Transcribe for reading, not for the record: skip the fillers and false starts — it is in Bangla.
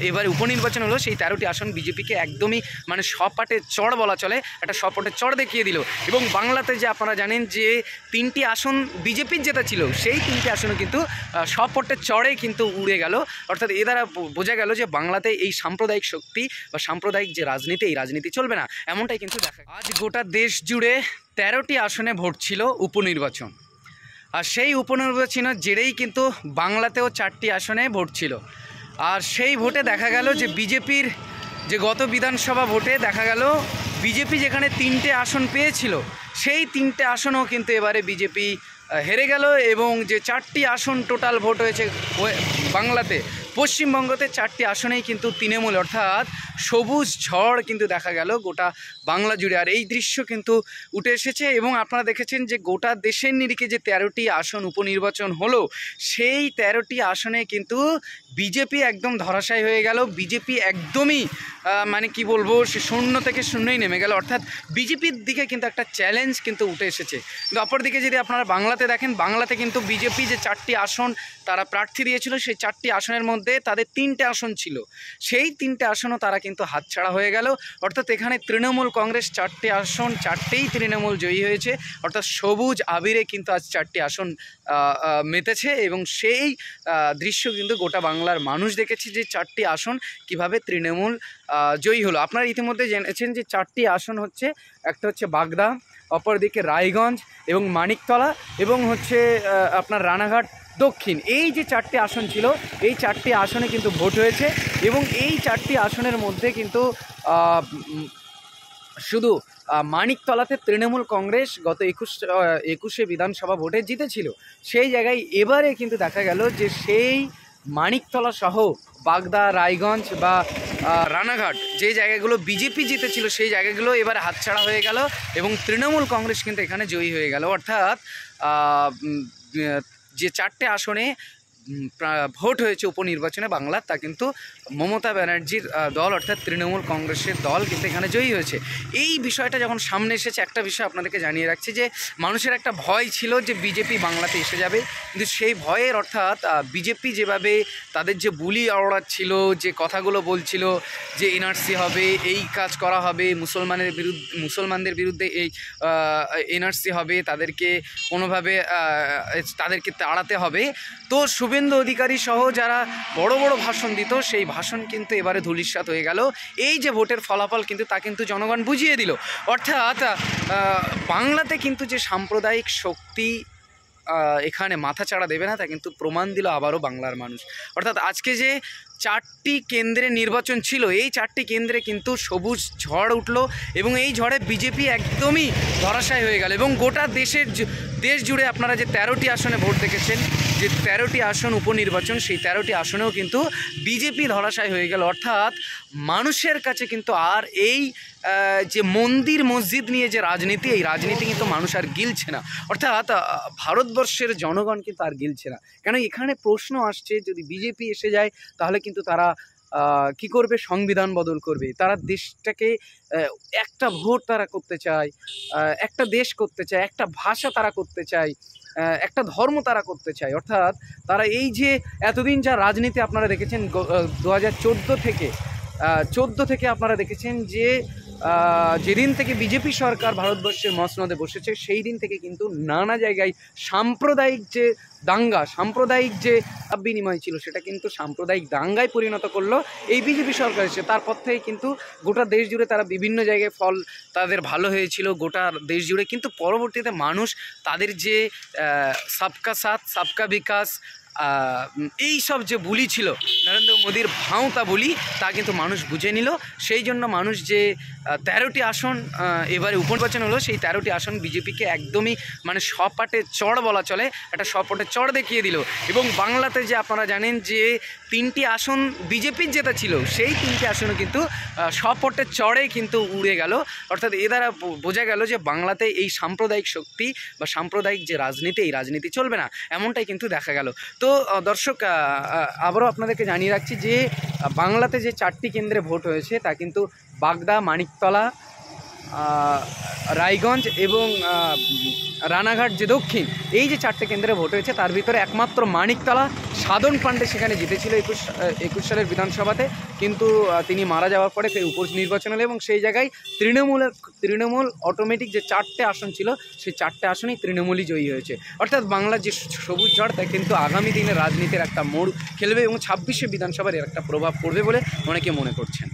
এবারে উপনির্বাচন হলো, সেই 13টি আসন বিজেপিকে একদমই মানে সপাটে চড় বলা চলে, একটা সপাটে চড় দেখিয়ে দিল। এবং বাংলাতে যে আপনারা জানেন যে 3টি আসন বিজেপির যেটা ছিল, সেই 3টি আসনও কিন্তু সপাটে চড়ে কিন্তু উড়ে গেল। অর্থাৎ এ দ্বারা বোঝা গেল যে বাংলাতে এই সাম্প্রদায়িক শক্তি বা সাম্প্রদায়িক যে রাজনীতি, এই রাজনীতি চলবে না, এমনটাই কিন্তু দেখা। আজ গোটা দেশ জুড়ে 13টি আসনে ভোট ছিল উপনির্বাচন, আর সেই উপনির্বাচনের জেরেই কিন্তু বাংলাতেও 4টি আসনে ভোট ছিল। আর সেই ভোটে দেখা গেল যে বিজেপির যে গত বিধানসভা ভোটে দেখা গেল বিজেপি যেখানে 3টে আসন পেয়েছিল, সেই 3টে আসনও কিন্তু এবারে বিজেপি হেরে গেল। এবং যে 4টি আসন টোটাল ভোট হয়েছে বাংলাতে, পশ্চিমবঙ্গতে 4টি আসনেই কিন্তু তৃণমূল অর্থাৎ সবুজ ঝড় কিন্তু দেখা গেল গোটা বাংলা জুড়ে। আর এই দৃশ্য কিন্তু উঠে এসেছে এবং আপনারা দেখেছেন যে গোটা দেশের নিরিখে যে 13টি আসন উপনির্বাচন হলো, সেই 13টি আসনে কিন্তু বিজেপি একদম ধরাশায়ী হয়ে গেল। বিজেপি একদমই মানে কি বলবো, সে শূন্য থেকে শূন্যই নেমে গেল। অর্থাৎ বিজেপির দিকে কিন্তু একটা চ্যালেঞ্জ কিন্তু উঠে এসেছে। কিন্তু অপরদিকে যদি আপনারা বাংলাতে দেখেন, বাংলাতে কিন্তু বিজেপি যে 4টি আসন তারা প্রার্থী দিয়েছিল, সেই 4টি আসনের মধ্যে তাদের 3টে আসন ছিল, সেই 3টে আসনও তারা কিন্তু হাতছাড়া হয়ে গেল। অর্থাৎ এখানে তৃণমূল কংগ্রেস 4টি আসন 4টেই তৃণমূল জয়ী হয়েছে। অর্থাৎ সবুজ আবিরে কিন্তু আজ 4টি আসন মেতেছে এবং সেই দৃশ্য কিন্তু গোটা বাংলার মানুষ দেখেছে যে 4টি আসন কিভাবে তৃণমূল জয়ী হলো। আপনারা ইতিমধ্যে জেনেছেন যে 4টি আসন হচ্ছে, একটা হচ্ছে বাগদা, অপরদিকে রায়গঞ্জ এবং মানিকতলা এবং হচ্ছে আপনার রানাঘাট দক্ষিণ। এই যে 4টি আসন ছিল, এই 4টি আসনে কিন্তু ভোট হয়েছে এবং এই 4টি আসনের মধ্যে কিন্তু শুধু মানিকতলাতে তৃণমূল কংগ্রেস গত 21শে বিধানসভা ভোটে জিতেছিল, সেই জায়গায় এবারে কিন্তু দেখা গেল যে সেই মানিকতলা সহ বাগদা, রায়গঞ্জ বা রানাঘাট যে জায়গাগুলো বিজেপি জিতেছিল, সেই জায়গাগুলো এবার হাতছাড়া হয়ে গেল এবং তৃণমূল কংগ্রেস কিন্তু এখানে জয়ী হয়ে গেল। অর্থাৎ যে 4টে আসনে ভোট হয়েছে উপনির্বাচনে বাংলা, তা কিন্তু মমতা ব্যানার্জির দল অর্থাৎ তৃণমূল কংগ্রেসের দল কিন্তু এখানে জয়ী হয়েছে। এই বিষয়টা যখন সামনে এসেছে, একটা বিষয় আপনাদেরকে জানিয়ে রাখছি যে মানুষের একটা ভয় ছিল যে বিজেপি বাংলাতে এসে যাবে, কিন্তু সেই ভয়ের অর্থাৎ বিজেপি যেভাবে তাদের যে বুলি আওড়াচ্ছিল, যে কথাগুলো বলছিল যে এনআরসি হবে, এই কাজ করা হবে, মুসলমানদের বিরুদ্ধে এই এনআরসি হবে, তাদেরকে কোনোভাবে তাদেরকে তাড়াতে হবে, তো শুভেন্দু অধিকারী সহ যারা বড় বড় ভাষণ দিত, সেই ভাষণ কিন্তু এবারে ধূলিসাৎ হয়ে গেল। এই যে ভোটের ফলাফল কিন্তু তা কিন্তু জনগণ বুঝিয়ে দিল। অর্থাৎ বাংলাতে কিন্তু যে সাম্প্রদায়িক শক্তি এখানে মাথাচাড়া দেবে না, তা কিন্তু প্রমাণ দিল আবারও বাংলার মানুষ। অর্থাৎ আজকে যে 4টি কেন্দ্রে নির্বাচন ছিল, এই 4টি কেন্দ্রে কিন্তু সবুজ ঝড় উঠল এবং এই ঝড়ে বিজেপি একদমই ধরাশায়ী হয়ে গেল। এবং গোটা দেশ জুড়ে আপনারা যে 13টি আসনে ভোট দেখেছেন, যে 13টি আসন উপনির্বাচন, সেই 13টি আসনেও কিন্তু বিজেপি ধরাশায়ী হয়ে গেল। অর্থাৎ মানুষের কাছে কিন্তু আর এই যে মন্দির মসজিদ নিয়ে যে রাজনীতি, এই রাজনীতি কিন্তু মানুষ আর গিলছে না। অর্থাৎ ভারতবর্ষের জনগণ কিন্তু আর গিলছে না। কেন এখানে প্রশ্ন আসছে, যদি বিজেপি এসে যায় তাহলে কিন্তু তারা কি করবে? সংবিধান বদল করবে। তারা দেশটাকে একটা ভোট তারা করতে চায়, একটা দেশ করতে চায়, একটা ভাষা তারা করতে চায়, একটা ধর্ম তারা করতে চায়। অর্থাৎ তারা এই যে এতদিন যা রাজনীতি আপনারা দেখেছেন 2014 থেকে আপনারা দেখেছেন যে যেদিন থেকে বিজেপি সরকার ভারতবর্ষের মসনদে বসেছে, সেই দিন থেকে কিন্তু নানা জায়গায় সাম্প্রদায়িক যে দাঙ্গা, সাম্প্রদায়িক যে বিনিময় ছিল, সেটা কিন্তু সাম্প্রদায়িক দাঙ্গায় পরিণত করলো এই বিজেপি সরকার এসে। তারপর থেকে কিন্তু গোটা দেশ জুড়ে তারা বিভিন্ন জায়গায় ফল তাদের ভালো হয়েছিল গোটা দেশ জুড়ে, কিন্তু পরবর্তীতে মানুষ তাদের যে সবকা সাথ সবকা বিকাশ এই সব যে বুলি ছিল, নরেন্দ্র মোদীর ভাঁওতা বুলি, তা কিন্তু মানুষ বুঝে নিল। সেই জন্য মানুষ যে 13টি আসন এবারে উপনির্বাচন হলো, সেই 13টি আসন বিজেপিকে একদমই মানে সপাটে চড় বলা চলে, একটা সপাটে চড় দেখিয়ে দিল। এবং বাংলাতে যে আপনারা জানেন যে 3টি আসন বিজেপির যেটা ছিল, সেই 3টি আসনও কিন্তু সপাটে চড়ে কিন্তু উড়ে গেল। অর্থাৎ এ দ্বারা বোঝা গেল যে বাংলাতে এই সাম্প্রদায়িক শক্তি বা সাম্প্রদায়িক যে রাজনীতি, এই রাজনীতি চলবে না, এমনটাই কিন্তু দেখা গেল। তো দর্শক, আবারও আপনাদেরকে জানিয়ে রাখছি যে বাংলাতে যে 4টি কেন্দ্রে ভোট হয়েছে, তা কিন্তু বাগদা, মানিকতলা, রায়গঞ্জ এবং রানাঘাট যে দক্ষিণ, এই যে 4টে কেন্দ্রে ভোট হয়েছে তার ভিতরে একমাত্র মানিকতলা সাধন পাণ্ডে সেখানে জিতেছিল 21 সালের বিধানসভাতে, কিন্তু তিনি মারা যাওয়ার পরে ফের উপনির্বাচন হলো এবং সেই জায়গায় তৃণমূল অটোমেটিক যে 4টে আসন ছিল সেই 4টে আসনই তৃণমূলই জয়ী হয়েছে। অর্থাৎ বাংলার যে সবুজ ঝড় তা কিন্তু আগামী দিনে রাজনীতির একটা মোড় খেলবে এবং 26শে বিধানসভার এর একটা প্রভাব পড়বে বলে অনেকে মনে করছেন।